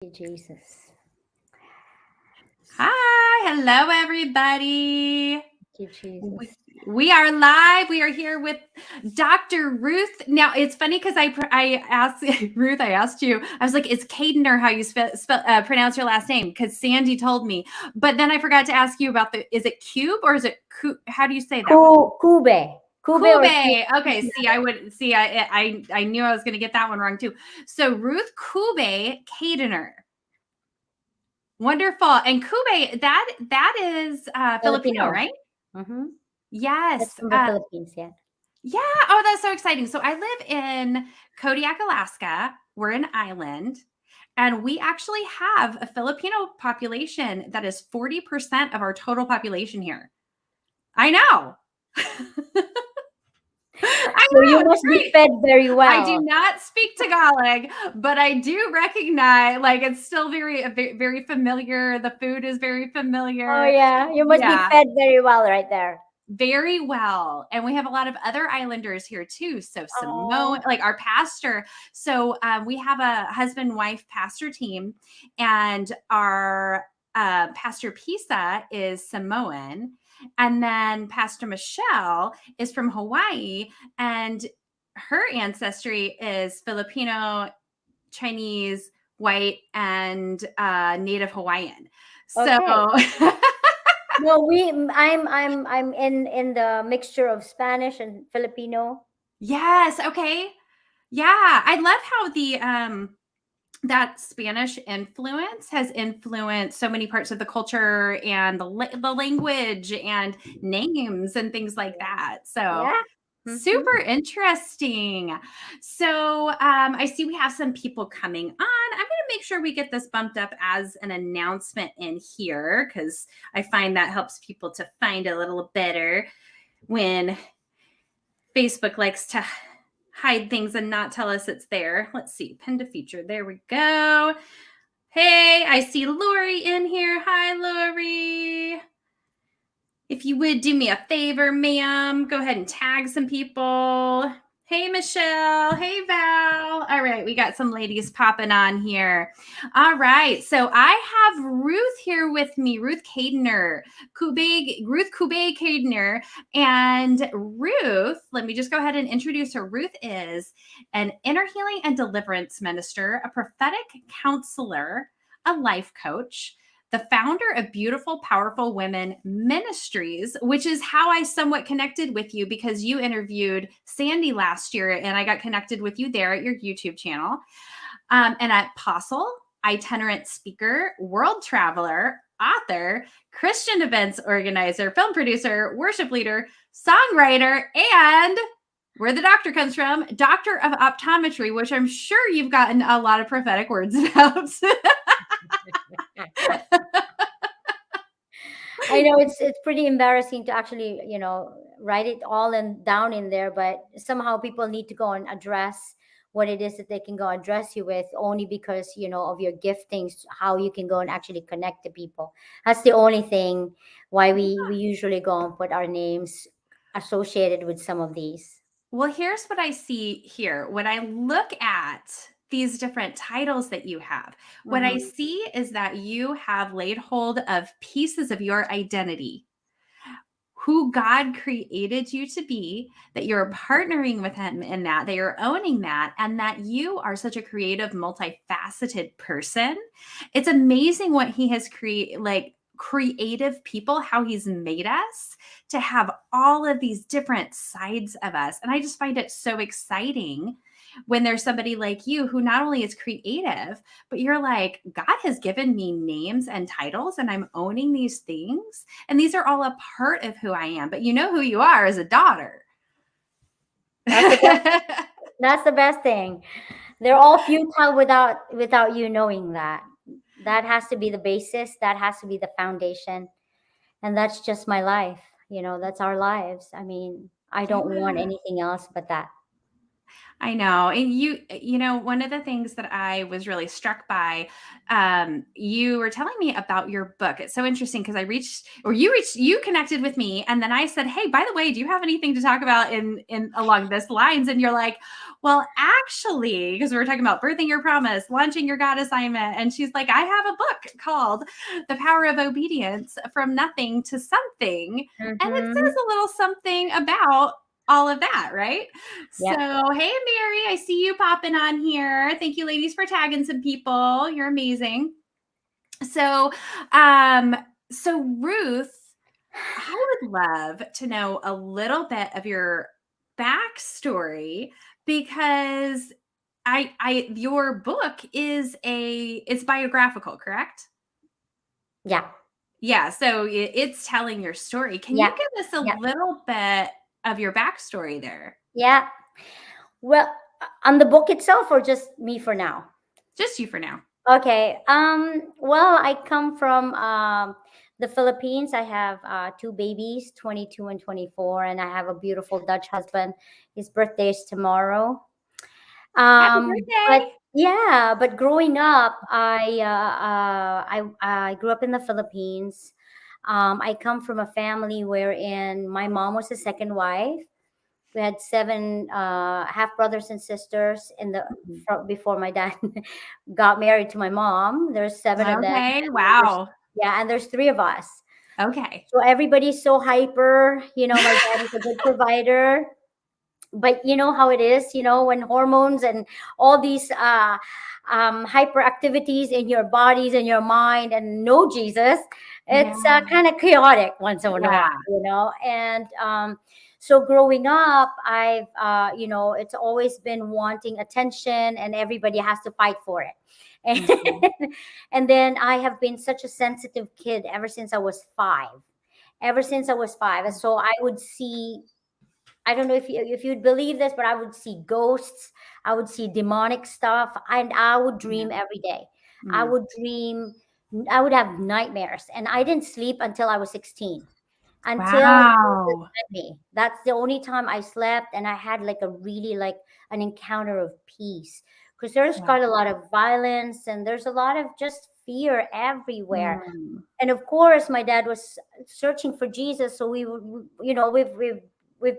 you, Jesus. Hi, hello everybody. Thank you, We, Jesus. we are live. We are here with Dr. Ruth. Now it's funny because I asked Ruth. I asked you. I was like, "Is Keijdener how you pronounce your last name?" Because Sandy told me. But then I forgot to ask you about the. Is it cube or is it? How do you say that one? Kube. Kube or Kube. Okay. See, I would see. I knew I was going to get that one wrong too. So Ruth Kube Keijdener. Wonderful. And Kube, that is Filipino, Filipino. right? Mm-hmm. That's Yes. from the Philippines, yeah. Yeah. Oh, that's so exciting. So I live in Kodiak, Alaska. We're an island. And we actually have a Filipino population that is 40% of our total population here. I know. I So you know. It's must be great. fed very I do well. not speak Tagalog, but I do recognize, like, it's still very familiar. The food is very Oh familiar. yeah, you must be Yeah. fed very well right there. Very well. And we have a lot of other islanders here too. So Samoan, Oh, like our pastor. So we have a husband-wife pastor team, and our Pastor Pisa is Samoan. And then Pastor Michelle is from Hawaii, and her ancestry is Filipino, Chinese, white, and Native Hawaiian. So okay. No, I'm in the mixture of Spanish and Filipino. yes, okay. Yeah, I love how the that Spanish influence has influenced so many parts of the culture and the language and names and things like that. So Yeah. Mm-hmm. super interesting. So I see we have some people coming on. I'm going to make sure we get this bumped up as an announcement in here because I find that helps people to find a little better when Facebook likes to hide things and not tell us it's there. Let's see, pin to feature. There we go. Hey, I see Lori in here. Hi, Lori. If you would do me a favor, ma'am, go ahead and tag some people. Hey, Michelle. Hey, Val. All right, we got some ladies popping on here. All right, so I have Ruth here with me, Ruth Keijdener, Ruth Kube Keijdener. And Ruth, let me just go ahead and introduce her. Ruth is an inner healing and deliverance minister, a prophetic counselor, a life coach, the founder of Beautiful, Powerful Women Ministries, which is how I somewhat connected with you because you interviewed Sandy last year and I got connected with you there at your YouTube channel. An apostle, itinerant speaker, world traveler, author, Christian events organizer, film producer, worship leader, songwriter, and where the doctor comes from, doctor of optometry, which I'm sure you've gotten a lot of prophetic words about. I know it's pretty embarrassing to actually, write it all and down in there, but somehow people need to go and address what it is that they can go address you with only because, of your giftings, how you can go and actually connect to people. That's the only thing why we usually go and put our names associated with some of these. Well, here's what I see here. When I look at these different titles that you have, what I Mm-hmm. see is that you have laid hold of pieces of your identity, who God created you to be, that you're partnering with Him in that you're owning that, and that you are such a creative, multifaceted person. It's amazing what He has created, like creative people, how He's made us to have all of these different sides of us. And I just find it so exciting when there's somebody like you who not only is creative, but you're like, God has given me names and titles, and I'm owning these things. And these are all a part of who I am. But you know who you are as a daughter. That's the best. That's the best thing. They're all futile without you knowing that. That has to be the basis. That has to be the foundation. And that's just my life. That's our lives. I mean, I don't want Yeah. anything else but that. I know. And one of the things that I was really struck by, you were telling me about your book. It's so interesting because you connected with me, and then I said, "Hey, by the way, do you have anything to talk about in along this lines?" And you're like, "Well, actually," because we were talking about birthing your promise, launching your God assignment, and she's like, "I have a book called The Power of Obedience from Nothing to Something," and it Mm-hmm. says a little something about all of that, right? So, Yeah. hey, Mary, I see you popping on here. Thank you, ladies, for tagging some people. You're amazing. So, um, so Ruth, I would love to know a little bit of your backstory because your book it's biographical, correct? Yeah. Yeah. So it's telling your story. Can you Yeah. give us a Yeah. little bit of your backstory there? Yeah. Well, on the book itself, or just me for now? Just you for now. Okay. Well, I come from the Philippines. I have two babies, 22 and 24, and I have a beautiful Dutch husband. His birthday is tomorrow. Happy But birthday. yeah, but growing up, I grew up in the Philippines. I come from a family wherein my mom was the second wife. We had seven half brothers and sisters Mhm. before my dad got married to my mom. There's seven of them, Okay, and then there's wow. yeah, and there's three of us. Okay. So everybody's so hyper. My dad is a good provider, but you know how it is. When hormones and all these hyperactivities in your bodies and your mind, and no Jesus, Yeah, it's kind of chaotic once in a while. yeah. And so growing up, I've it's always been wanting attention, and everybody has to fight for it. Mhm. And then I have been such a sensitive kid ever since I was 5. Ever since I was 5, and so I would see, I don't know if you'd believe this, but I would see ghosts, I would see demonic stuff, and I would Yeah. dream every day. I Mm. would dream, I would have nightmares, and I didn't sleep until I was 16. Until Jesus Wow. met me. That's the only time I slept, and I had like a really like an encounter of peace. Because there's Wow. quite a lot of violence, and there's a lot of just fear everywhere. Mm. And of course my dad was searching for Jesus, so we've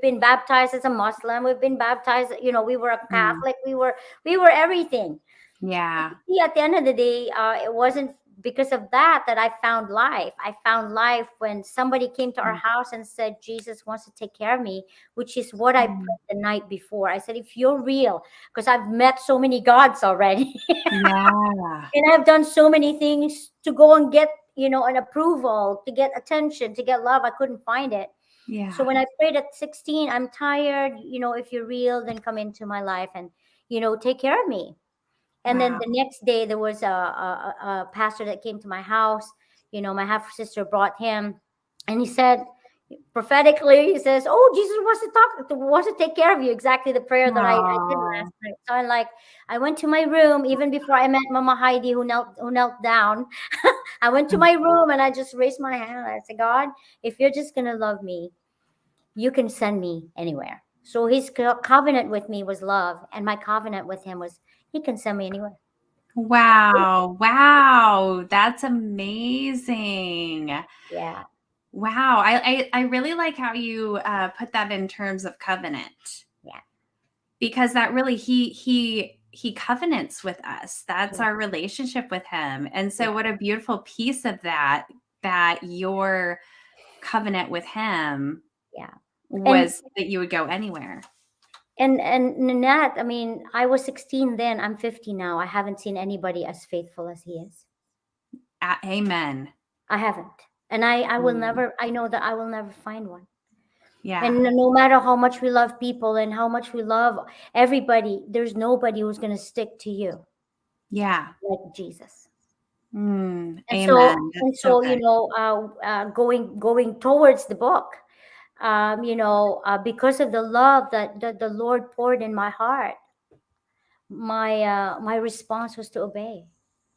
been baptized as a Muslim, we've been baptized, we were a Mm. Catholic, we were everything. Yeah. See, at the end of the day, it wasn't because of that I found life. I found life when somebody came to our Mm. house and said Jesus wants to take care of me, which is what I Mm. prayed the night before. I said, if you're real, because I've met so many gods already. Yeah. And I've done so many things to go and get, an approval, to get attention, to get love. I couldn't find it. So Yeah. when I prayed at 16, I'm tired, if you're real, then come into my life and, take care of me. And then Wow. the next day, there was a pastor that came to my house. My half sister brought him, and he said, prophetically, he says, "Oh, Jesus wants to take care of you." Exactly the prayer that I did Oh. last night. So I went to my room even before I met Mama Heidi, who knelt down. I went to my room and I just raised my hand. I said, God, if you're just gonna love me, you can send me anywhere. So his covenant with me was love, and my covenant with him was he can send me anywhere. Wow. Wow. That's amazing. Yeah, Wow. I really like how you put that in terms of covenant. yeah, Because that really he covenants with us. That's yeah, our relationship with him. And yeah, so what a beautiful piece of that your covenant with him yeah. And was that you would go anywhere. and Nanette, I mean, I was 16 then. I'm 50 now. I haven't seen anybody as faithful as he is. Amen. I haven't. And I will Mm, never, I know that I will never find one. yeah. And no matter how much we love people and how much we love everybody, there's nobody who's going to stick to you Yeah. like Jesus. And so, Amen. and That's so so, good. going towards the book, because of the love that the Lord poured in my heart, my response was to obey.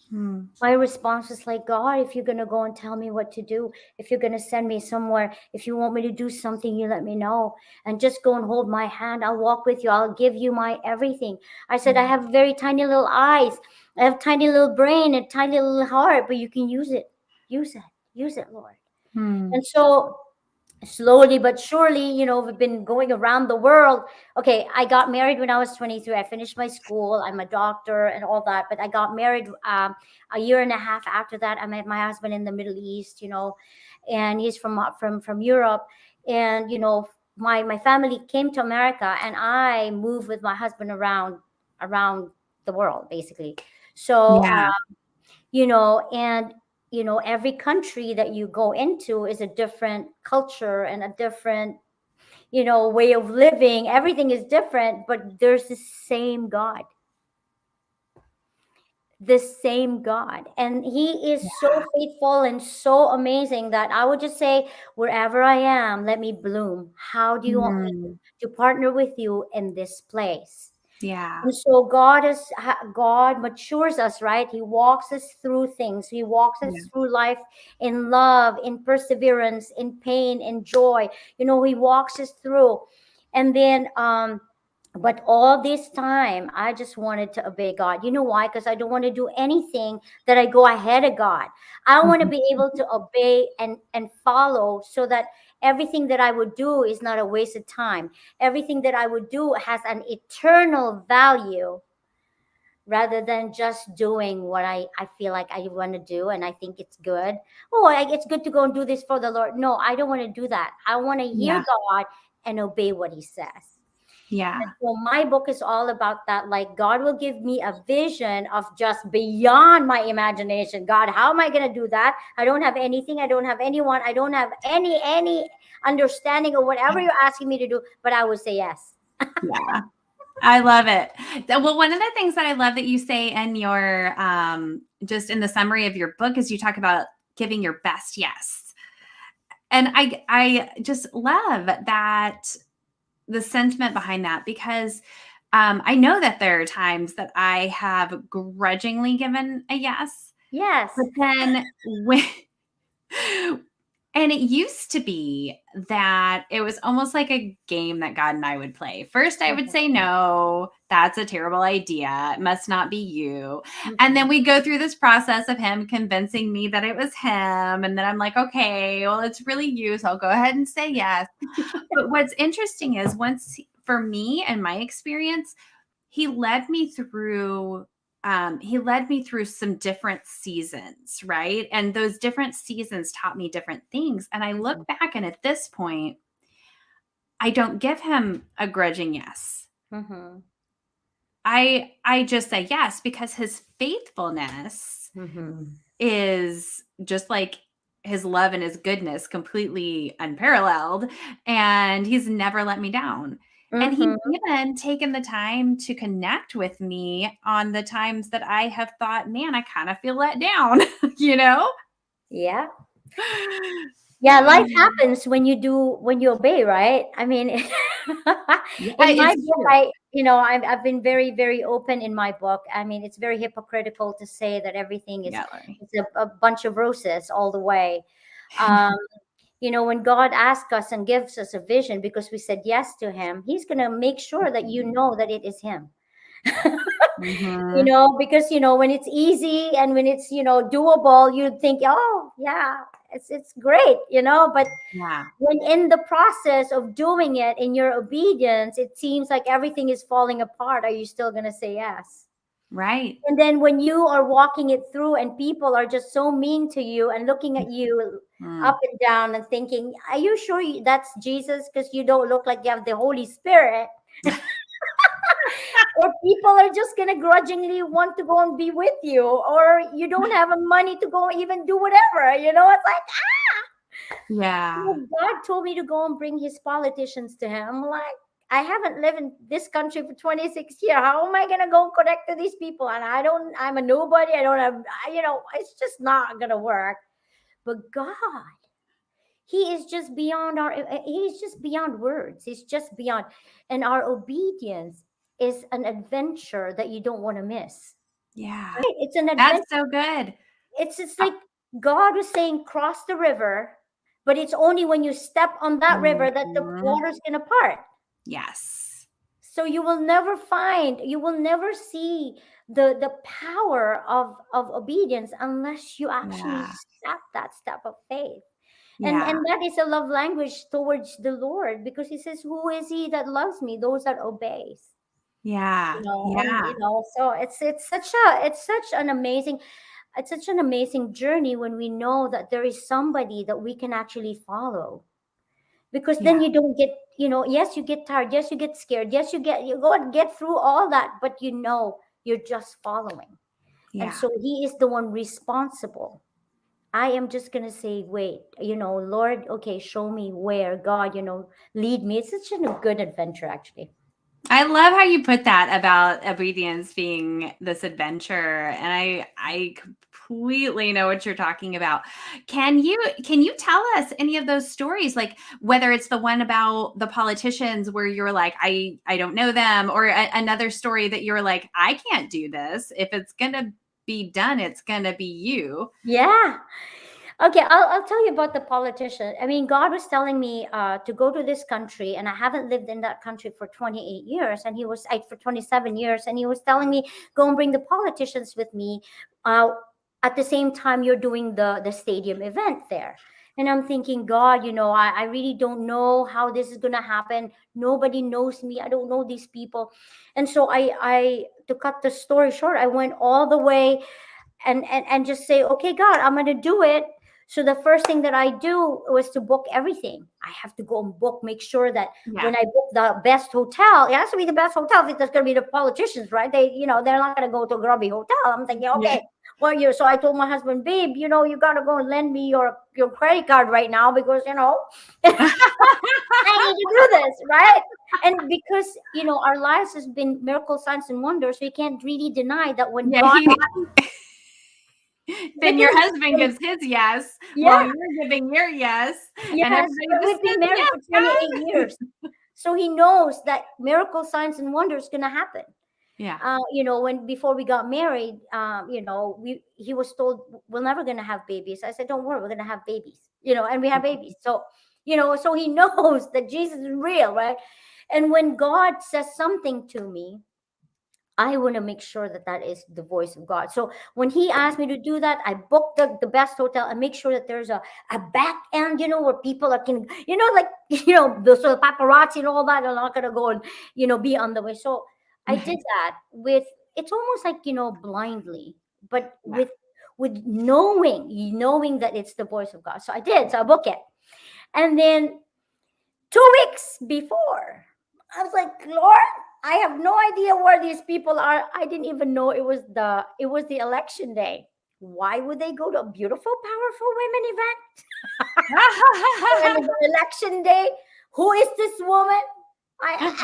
Hmm. My response was like, God, if you're going to go and tell me what to do, if you're going to send me somewhere, if you want me to do something, you let me know and just go and hold my hand. I'll walk with you. I'll give you my everything. I said, I have very tiny little eyes. I have tiny little brain and tiny little heart, but you can use it. Use it. Use it, Lord. Hmm. And so slowly but surely, we've been going around the world. Okay, I got married when I was 23. I finished my school. I'm a doctor and all that, but I got married a year and a half after that. I met my husband in the Middle East, and he's from Europe. And my family came to America, and I moved with my husband around the world basically. So Yeah. and every country that you go into is a different culture and a different way of living. Everything is different, but there's the same God, and he is so faithful and so amazing that I would just say, wherever I am, let me bloom. How do you want me Hmm. to partner with you in this place? Yeah. And so God matures us, right? He walks us through things. He walks us Yeah. through life in love, in perseverance, in pain, in joy. He walks us through. And then but all this time I just wanted to obey God. You know why? Because I don't want to do anything that I go ahead of God. I want to Mhm. be able to obey and follow, so that everything that I would do is not a waste of time. Everything that I would do has an eternal value, rather than just doing what I feel like I want to do and I think it's good. Oh, it's good to go and do this for the Lord. No, I don't want to do that. I want to hear Yeah. God and obey what he says. Yeah. So my book is all about that. Like, God will give me a vision of just beyond my imagination. God, how am I going to do that? I don't have anything. I don't have anyone. I don't have any understanding of whatever you're asking me to do, but I would say yes. Yeah. I love it. Well, one of the things that I love that you say in your just in the summary of your book is you talk about giving your best yes. And I just love that, the sentiment behind that, because I know that there are times that I have grudgingly given a yes, Yes. but then when and it used to be that it was almost like a game that God and I would play. First, I would Mhm. say, no, that's a terrible idea. It must not be you. And then Mhm. we go through this process of him convincing me that it was him. And then I'm like, okay, well, it's really you. So I'll go ahead and say yes. But what's interesting is, for me and my experience, he led me through some different seasons, right? And those different seasons taught me different things. And I look back, and at this point, I don't give him a grudging yes. Mhm. I just say yes, because his faithfulness Mhm. is just like his love and his goodness, completely unparalleled, and he's never let me down. And he's Mhm. even taken the time to connect with me on the times that I have thought, man, I kind of feel let down, you know? Yeah. Yeah, life happens when you obey, right? I mean, Yeah, in my it's book, true. I've been very, very open in my book. I mean, it's very hypocritical to say that everything is Yeah, Lori. it's a bunch of roses all the way. Um, when God asks us and gives us a vision because we said yes to him, he's gonna make sure that you know that it is him. Mhm. Because when it's easy and when it's doable, you think, oh yeah, it's great, but Yeah, when in the process of doing it, in your obedience, it seems like everything is falling apart. Are you still going to say yes? right. And then when you are walking it through and people are just so mean to you and looking at you Mm. up and down and thinking, are you sure that's Jesus, because you don't look like you have the Holy Spirit? Or people are just gonna grudgingly want to go and be with you, or you don't have money to go even do whatever. It's like, Yeah, God told me to go and bring his politicians to him. I'm like, I haven't lived in this country for 26 years. How am I gonna go and connect to these people? And I'm a nobody. I don't have, it's just not gonna work. But God, he is just beyond he's just beyond words. He's just beyond. And our obedience is an adventure that you don't want to miss. Yeah. right? It's an That's adventure. so good. It's Uh, like God was saying, cross the river, but it's only when you step on that river that the mhm. water's gonna part. Yes. So you will never see the power of obedience unless you actually Yeah. step that step of faith. Yeah. And that is a love language towards the Lord, because he says, who is he that loves me? Those that obeys. Yeah. And Yeah. so it's such an amazing journey when we know that there is somebody that we can actually follow, because Yeah. then you don't get, yes, you get tired, yes, you get scared, yes, you go and get through all that, but you're just following. And Yeah. so he is the one responsible. I am just going to say, wait, Lord, okay, show me where. God, lead me. It's such a good adventure, actually. I love how you put that about obedience being this adventure, and I completely know what you're talking about. Can you tell us any of those stories, like whether it's the one about the politicians where you're like, I don't know them, or another story that you're like, I can't do this. If it's gonna be done, it's gonna be you. Yeah. Okay, I'll tell you about the politician. I mean, God was telling me to go to this country, and I haven't lived in that country for 28 years, and for 27 years, and he was telling me, go and bring the politicians with me. Uh, at the same time, you're doing the stadium event there. And I'm thinking, God, I really don't know how this is gonna happen. Nobody knows me. I don't know these people. And so I to cut the story short, I went all the way and just say, okay, God, I'm going to do it. So the first thing that I do was to book everything. I have to go and book, make sure that Yeah. when I book the best hotel, it has to be the best hotel. If it's going to be the politicians, right? They're not going to go to a grubby hotel. I'm thinking, Yeah. okay, well, so I told my husband, babe, you got to go and lend me your credit card right now, because I need to do this, right? And because our lives has been miracle signs and wonders, we can't really deny that when Yeah, God, then your because husband gives his yes while yeah, you're giving your yes, and yes, everybody but just we've been says, married "Yes, for 28 God." years. So he knows that miracle signs and wonders going to happen. Yeah. When before we got married, he was told, we're never going to have babies. I said, don't worry, we're going to have babies, and we have babies. So, so he knows that Jesus is real, right? And when God says something to me, I want to make sure that that is the voice of God. So when he asked me to do that, I booked the best hotel and make sure that there's a back end, where people are can, like, the sort of paparazzi and all that are not going to go and, be on the way. So I did that with, it's almost like, blindly, but Yeah. with knowing that it's the voice of God. So I did. So I booked it. And then 2 weeks before, I was like, Lord, I have no idea where these people are. I didn't even know it was the election day. Why would they go to a beautiful, powerful women event on the election day? Who is this woman? I mean,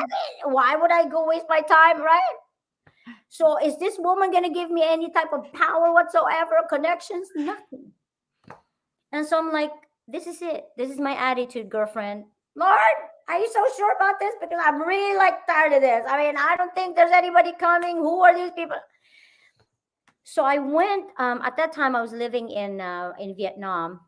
why would I go waste my time, right? So is this woman gonna give me any type of power whatsoever, connections? Nothing. And so I'm like, this is it. This is my attitude, girlfriend. Lord, are you so sure about this? Because I'm really like tired of this. I mean, I don't think there's anybody coming. Who are these people? So I went. At that time, I was living in Vietnam.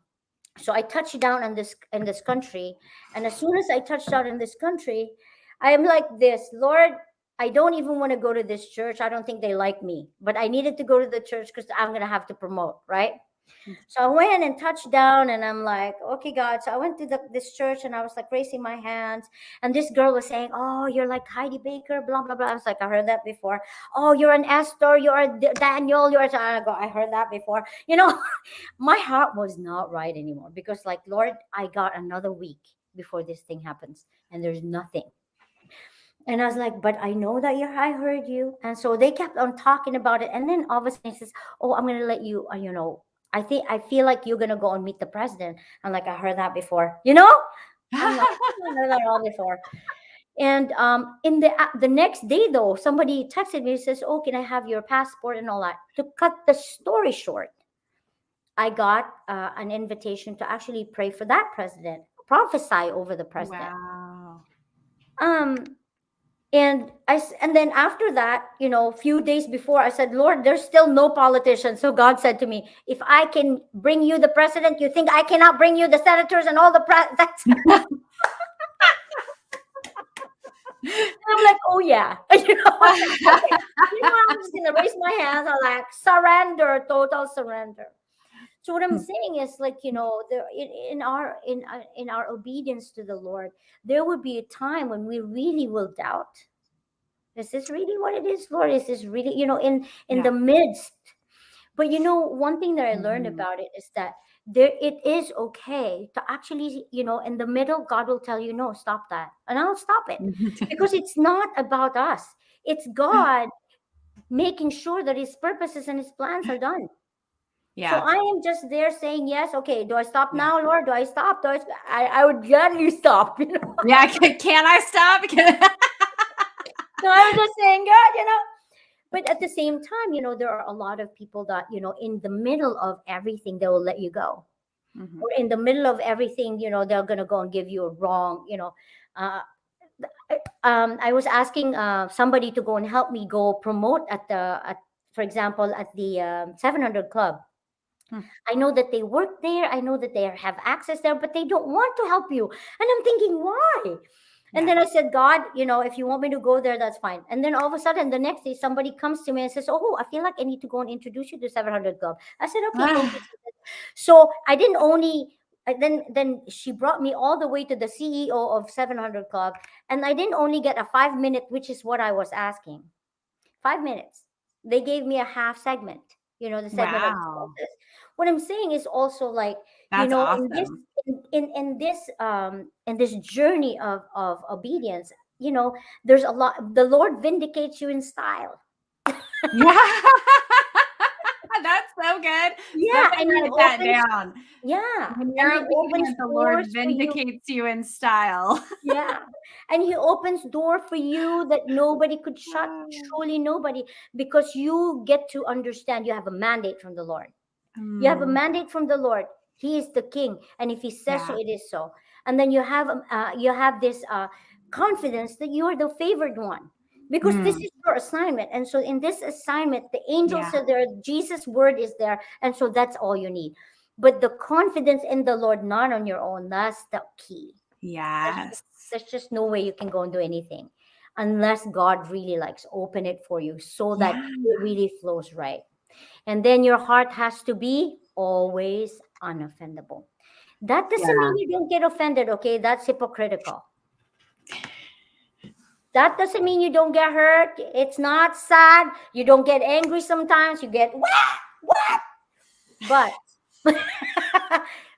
So I touched down in this country, and as soon as I touched down in this country, I am like this, Lord. I don't even want to go to this church. I don't think they like me, but I needed to go to the church because I'm gonna have to promote, right? So I went and touched down, and I'm like, okay, God. So I went to this church, and I was like raising my hands, and this girl was saying, "Oh, you're like Heidi Baker, blah blah blah." I was like, I heard that before. Oh, you're an Esther, you're a Daniel, you're. I heard that before. My heart was not right anymore, because, like, Lord, I got another week before this thing happens, and there's nothing. And I was like, but I know that I heard you. And so they kept on talking about it. And then all of a sudden he says, oh, I'm going to let you, I feel like you're going to go and meet the president. I'm like, I heard that before, I'm like, I heard that all before. And in the next day, though, somebody texted me and says, oh, can I have your passport and all that? To cut the story short, I got an invitation to actually pray for that president, prophesy over the president. Wow. Um, And then after that, a few days before, I said, Lord, there's still no politician. So God said to me, if I can bring you the president, you think I cannot bring you the senators and all the that's. I'm like, oh yeah. Okay. I'm just gonna raise my hands. I'm like, surrender, total surrender. So what I'm saying is, like, there in our obedience to the Lord, there would be a time when we really will doubt. Is this really what it is, Lord? Is this really, in Yeah. the midst? But one thing that I learned Mhm. about it is that it is okay to actually, in the middle, God will tell you, no, stop that. And I'll stop it. Because it's not about us. It's God making sure that his purposes and his plans are done. So Yeah. I am just there saying, yes, okay, do I stop Yeah. now, Lord? Do I stop? I would gladly stop, Yeah. Can I stop? No, I was just saying, God. But at the same time, there are a lot of people that, in the middle of everything, they will let you go. Mhm. Or in the middle of everything, they're going to go and give you a wrong, uh, I was asking somebody to go and help me go promote for example, at the 700 Club. Hmm. I know that they work there. I know that they have access there, but they don't want to help you. And I'm thinking, why? And Yeah. then I said, God, if you want me to go there, that's fine. And then all of a sudden, the next day, somebody comes to me and says, oh, I feel like I need to go and introduce you to 700 Club. I said, okay, go Ah, visit it. So I didn't only, then she brought me all the way to the CEO of 700 Club. And I didn't only get a 5 minute, which is what I was asking. 5 minutes. They gave me a half segment, the segment of wow. this. What I'm saying is also, like, That's in this awesome. in this journey of obedience, there's a lot. The Lord vindicates you in style. Yeah. That's so good. Yeah, Somebody and he write that opens. down. Yeah, When and you're he opens obedient, the Lord doors for you. vindicates you in style. Yeah. And he opens door for you that nobody could shut, truly nobody, because you get to understand you have a mandate from the Lord. You have a Mm, mandate from the Lord. He is the king, and if he says so, yeah. it is so. And then you have this confidence that you are the favored one, because this Mm, is your assignment. And so in this assignment, the angels yeah. are there, Jesus' word is there, and so that's all you need. But the confidence in the Lord, not on your own, that's the key. There's Yes. just, there's just no way you can go and do anything unless God really likes open it for you so that Yeah. it really flows right. And then your heart has to be always unoffendable. That doesn't Yeah. mean you don't get offended, okay? That's hypocritical. That doesn't mean you don't get hurt. It's not sad. You don't get angry sometimes. You get what? But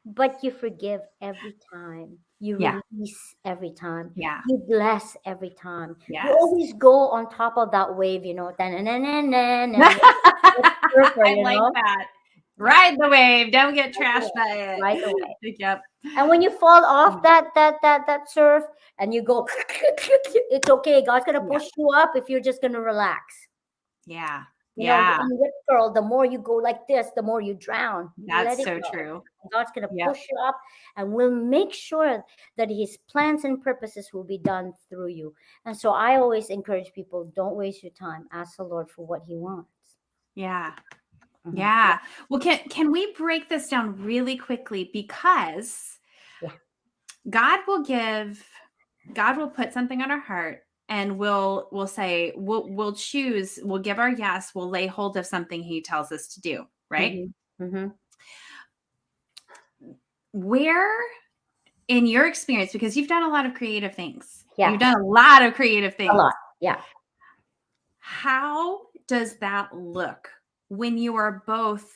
but you forgive every time. You Yeah. release every time. Yeah. You bless every time. You Yes. always go on top of that wave, ta-na-na-na-na-na, like a surfer, I like that. Ride the wave. Don't get right trashed away, by it. right away. Yep. And when you fall off that surf and you go, it's okay. God's gonna Yeah. push you up if you're just gonna relax. Yeah. Yeah. In Rip Curl, the more you go like this, the more you drown. Let That's it so go. true. God's going to Yep. push you up, and will make sure that his plans and purposes will be done through you. And so I always encourage people, don't waste your time. Ask the Lord for what he wants. Yeah. Mhm. Yeah. Well, can we break this down really quickly, because Yeah. God will put something on our heart, and we'll say we'll choose, we'll give our yes, we'll lay hold of something he tells us to do, right? Hmm. Hmm. Where, in your experience, because you've done a lot of creative things. Yeah. You've done a lot of creative A things. lot. Yeah. How does that look when you are both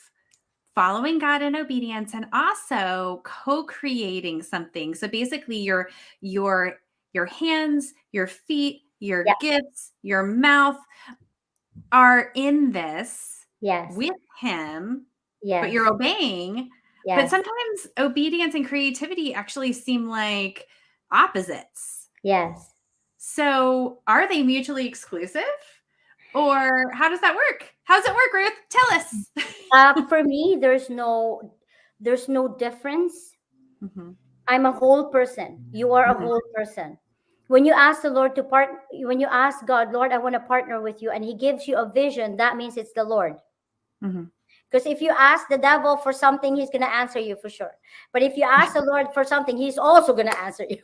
following God in obedience and also co-creating something? So basically your hands, your feet, your Yeah. gifts, your mouth are in this Yes. with him, but you're Yes. obeying. But Yes. sometimes obedience and creativity actually seem like opposites. Yes. So are they mutually exclusive? Or how does that work? How does it work, Ruth? Tell us. For me, there's no difference. Mhm, I'm a whole person. You are a mhm, whole person. When you ask the Lord to when you ask God, Lord, I want to partner with you, and He gives you a vision, that means it's the Lord. Mhm. Because if you ask the devil for something, he's going to answer you for sure. But if you ask the Lord for something, he's also going to answer you.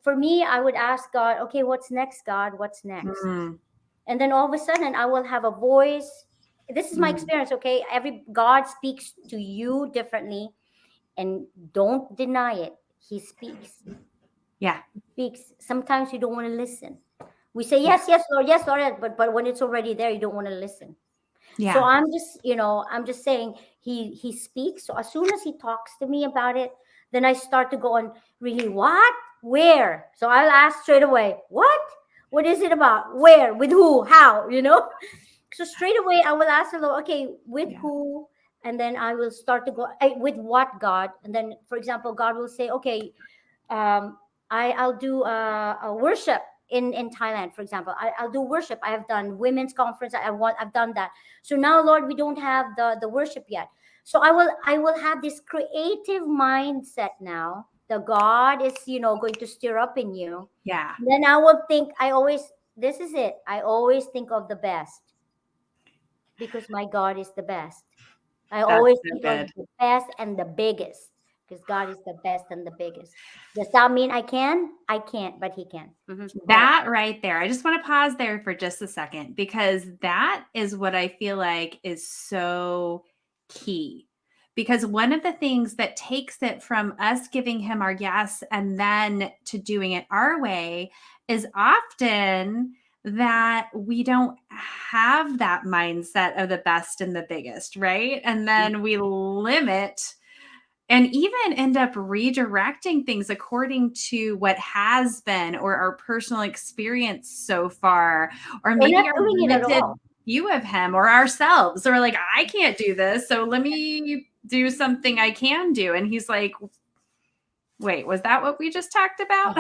For me, I would ask God, okay, what's next, God? What's next? Mm, And then all of a sudden, I will have a voice. This is my mm. experience, okay? Every God speaks to you differently, and don't deny it. He speaks. Yeah. Speaks. Sometimes you don't want to listen. We say Yeah. yes, yes, Lord, but when it's already there, you don't want to listen. So Yeah. I'm just saying he speaks. So as soon as he talks to me about it, then I start to go on, really, what? Where? So I'll ask straight away, what? What is it about? Where? With who? How? So straight away I will ask the Lord, okay, with Yeah. who? And then I will start to go, with what, God? And then, for example, God will say, okay, um, I'll do a worship in Thailand, for example. I'll do worship. I have done women's conference. I've done that. So now, Lord, we don't have the worship yet. So I will have this creative mindset now. The God is going to stir up in you. Yeah. Then I will think. This is it. I always think of the best, because my God is the best. I That's always so think of good. the best and the biggest, because God is the best and the biggest. Does that mean I can? I can't, but He can. Go ahead. That right there. I just want to pause there for just a second because that is what I feel like is so key. Because one of the things that takes it from us giving him our yes and then to doing it our way is often that we don't have that mindset of the best and the biggest, right? And then we limit and even end up redirecting things according to what has been or our personal experience so far, or We're maybe not our doing it at limited all. view of him or ourselves, or like, I can't do this, so let me do something I can do. And he's like, wait, was that what we just talked about?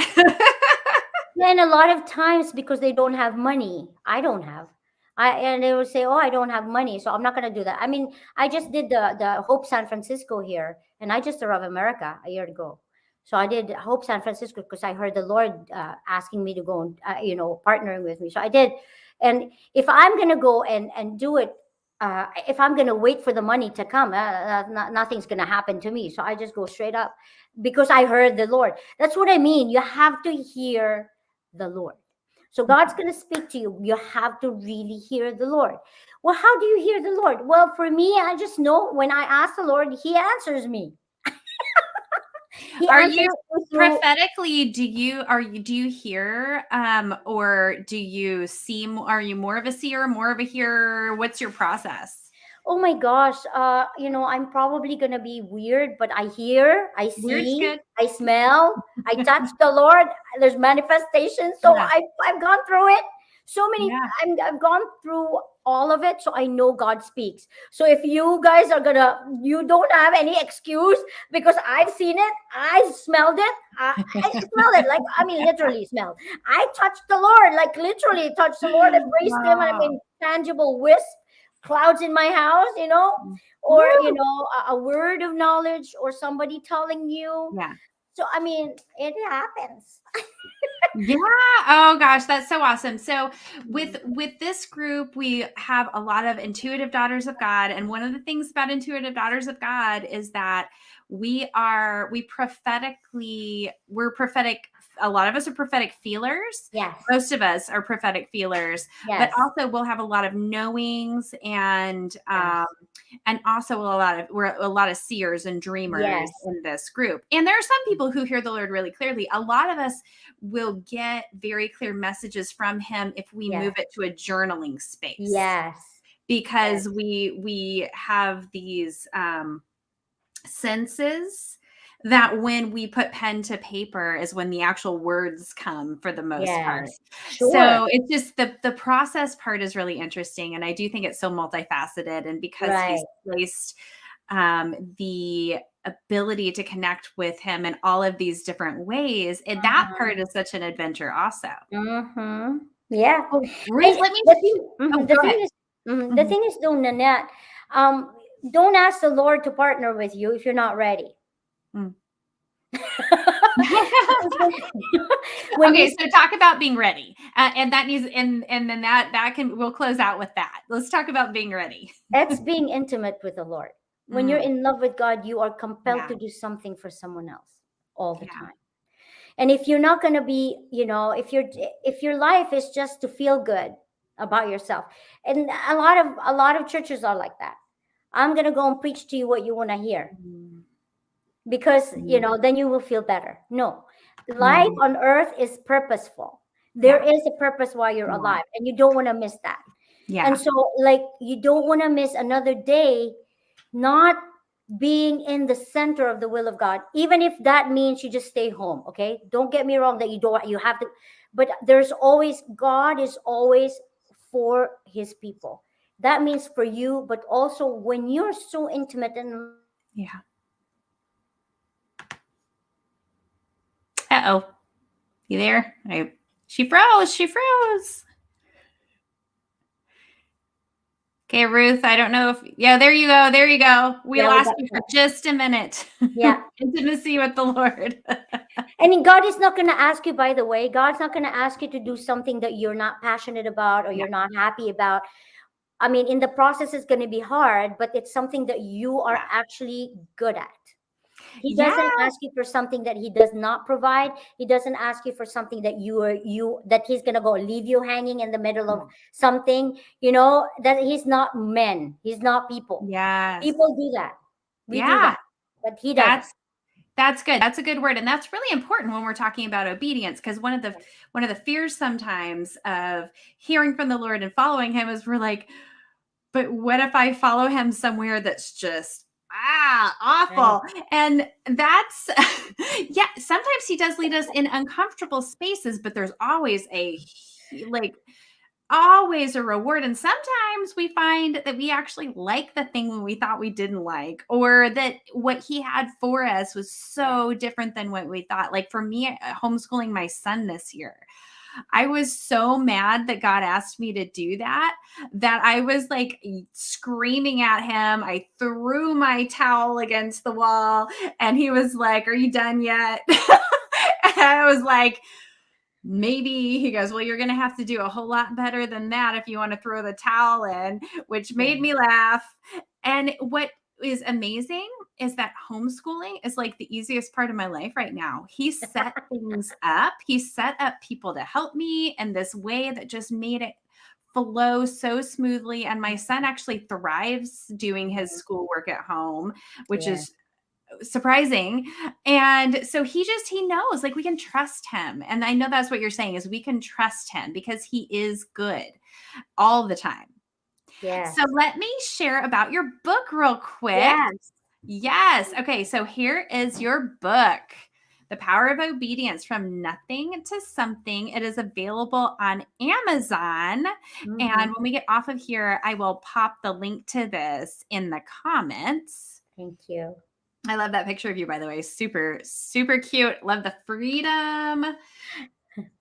Yeah, and a lot of times, because they don't have money, I don't have. And they will say, "Oh, I don't have money, so I'm not gonna do that." I mean, I just did the Hope San Francisco here, and I just arrived America a year ago. So I did Hope San Francisco because I heard the Lord asking me to go, and partnering with me. So I did. And if I'm gonna go and do it, if I'm gonna wait for the money to come, nothing's gonna happen to me. So I just go straight up, because I heard the Lord. That's what I mean. You have to hear the Lord. So God's going to speak to you. You have to really hear the Lord. Well, how do you hear the Lord? Well, for me, I just know when I ask the Lord, He answers me. He Are answers you me through. prophetically, do you hear or do you see, are you more of a seer, more of a hearer? What's your process? Oh my gosh, I'm probably gonna be weird, but I hear, I Weird's see, good. I smell, I touch the Lord. There's manifestation, so Yeah. I've gone through it. So many, Yeah. I've gone through all of it, so I know God speaks. So if you guys you don't have any excuse, because I've seen it, I smelled it, I smelled it, like, I mean, literally smelled. I touched the Lord, like literally touched the Lord, embraced Him, and I Wow. mean, tangible wisp clouds in my house, or Woo! a word of knowledge, or somebody telling you. Yeah. So I mean, it happens. Yeah. Oh gosh, that's so awesome. So Mm. with this group, we have a lot of intuitive daughters of God, and one of the things about intuitive daughters of God is that we're prophetic. A lot of us are prophetic feelers. Yes, Most of us are prophetic feelers, but yes, also we'll have a lot of knowings yes, and also we're a lot of seers and dreamers yes, in this group. And there are some people who hear the Lord really clearly. A lot of us will get very clear messages from him if we yes, move it to a journaling space, yes, because yes, we have these senses that when we put pen to paper is when the actual words come for the most part. yes. Sure. So it's just the process part is really interesting, and I do think it's so multifaceted, and because he's Right. placed the ability to connect with him in all of these different ways, and that part is such an adventure also. Mm-hmm. Yeah. Oh, Ruth, And let me the thing, oh, mhm, the go ahead. thing is, the Mhm. thing is, though, Nanette, don't ask the Lord to partner with you if you're not ready. Mm. When you Okay, so talk about being ready, and that needs, and then that can, we'll close out with that. Let's talk about being ready. That's being intimate with the Lord. When you're Mm, in love with God, you are compelled yeah, to do something for someone else all the yeah, time. And if you're not going to be, if your life is just to feel good about yourself, and a lot of churches are like that. I'm going to go and preach to you what you want to hear, mm, because mm, then you will feel better. No, life mm, on earth is purposeful. There yeah, is a purpose why you're yeah, alive, and you don't want to miss that. And yeah, so, like, you don't want to miss another day not being in the center of the will of God, even if that means you just stay home. Okay, don't get me wrong that you have to, but there's always, God is always for his people. That means for you, but also when you're so intimate and yeah. Uh-oh, you there? She froze. She froze. Okay, Ruth, I don't know if, yeah, there you go. There you go. We yeah, we lost got you for that. just a minute. Yeah. Intimacy with the Lord. And God is not going to ask you, by the way, God's not going to ask you to do something that you're not passionate about or Yeah, you're not happy about. I mean, in the process, it's going to be hard, but it's something that you are yeah, actually good at. He yeah, doesn't ask you for something that he does not provide. He doesn't ask you for something that that he's gonna go leave you hanging in the middle of yeah. something. That he's not men. He's not people. Yes. People do that. We do Yeah. that, but he doesn't. That's good. That's a good word. And that's really important when we're talking about obedience, because one of the fears sometimes of hearing from the Lord and following him is we're like, but what if I follow him somewhere that's just Right. awful? And that's yeah, sometimes he does lead us in uncomfortable spaces, but there's always like always a reward. And sometimes we find that we actually like the thing when we thought we didn't like, or that what he had for us was Yeah. so different than what we thought. Like for me, homeschooling my son this year, I was so mad that God asked me to do that, that I was like screaming at him. I threw my towel against the wall and he was like, "Are you done yet?" And I was like, maybe. He goes, "Well, you're going to have to do a whole lot better than that if you want to throw the towel in," which Yeah. made me laugh. And what is amazing is that homeschooling is like the easiest part of my life right now. He set things up, he set up people to help me in this way that just made it flow so smoothly. And my son actually thrives doing his Mhm. schoolwork at home, which Yeah. is surprising. And so he knows, like, we can trust him. And I know that's what you're saying, is we can trust him because he is good all the time. So Yes. let me share about your book real quick. Yes. Yes. Okay, so here is your book, The Power of Obedience, From Nothing to Something. It is available on Amazon. And Hmm. when we get off of here, I will pop the link to this in the comments. Thank you. I love that picture of you, by the way. Super, super cute. Love the freedom.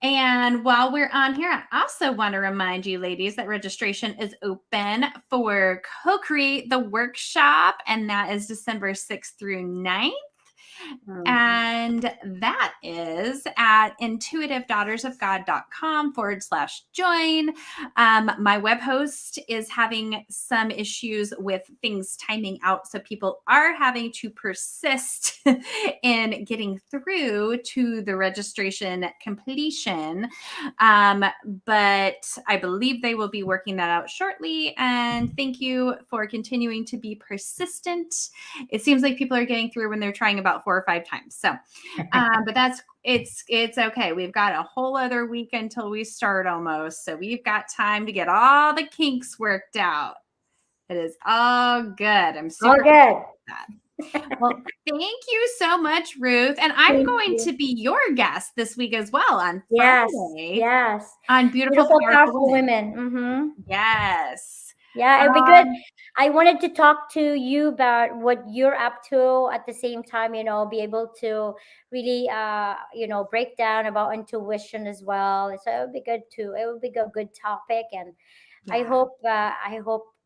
And while we're on here, I also want to remind you, ladies, that registration is open for Co Create the Workshop, and that is December 6th through 9th. Mhm. And that is at intuitivedaughtersofgod.com/join. My web host is having some issues with things timing out. So people are having to persist in getting through to the registration completion. Um, but I believe they will be working that out shortly. And thank you for continuing to be persistent. It seems like people are getting through when they're trying about 4 or 5 times. So, but it's okay. We've got a whole other week until we start almost. So we've got time to get all the kinks worked out. It is all good. I'm All super excited good. about that. Well, thank you so much, Ruth. And I'm Thank going you. to be your guest this week as well on Yes. Friday Yes. on Beautiful, Beautiful, Powerful powerful Women. women. Hmm. Yes. Yeah, it'd be good. Um, I wanted to talk to you about what you're up to at the same time, be able to really, break down about intuition as well. So it would be a good topic. And yeah. I hope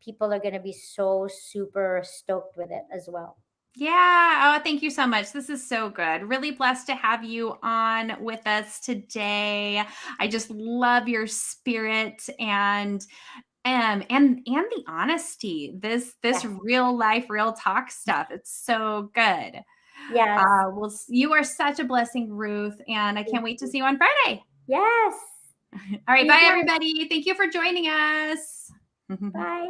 people are going to be so super stoked with it as well. Yeah. Oh, thank you so much. This is so good. Really blessed to have you on with us today. I just love your spirit and the honesty. This Yes. real life, real talk stuff. It's so good. Yes. Well, you are such a blessing, Ruth, and I Thank can't wait to you. see you on Friday. Yes. All right, See you bye guys. everybody. Thank you for joining us. Bye.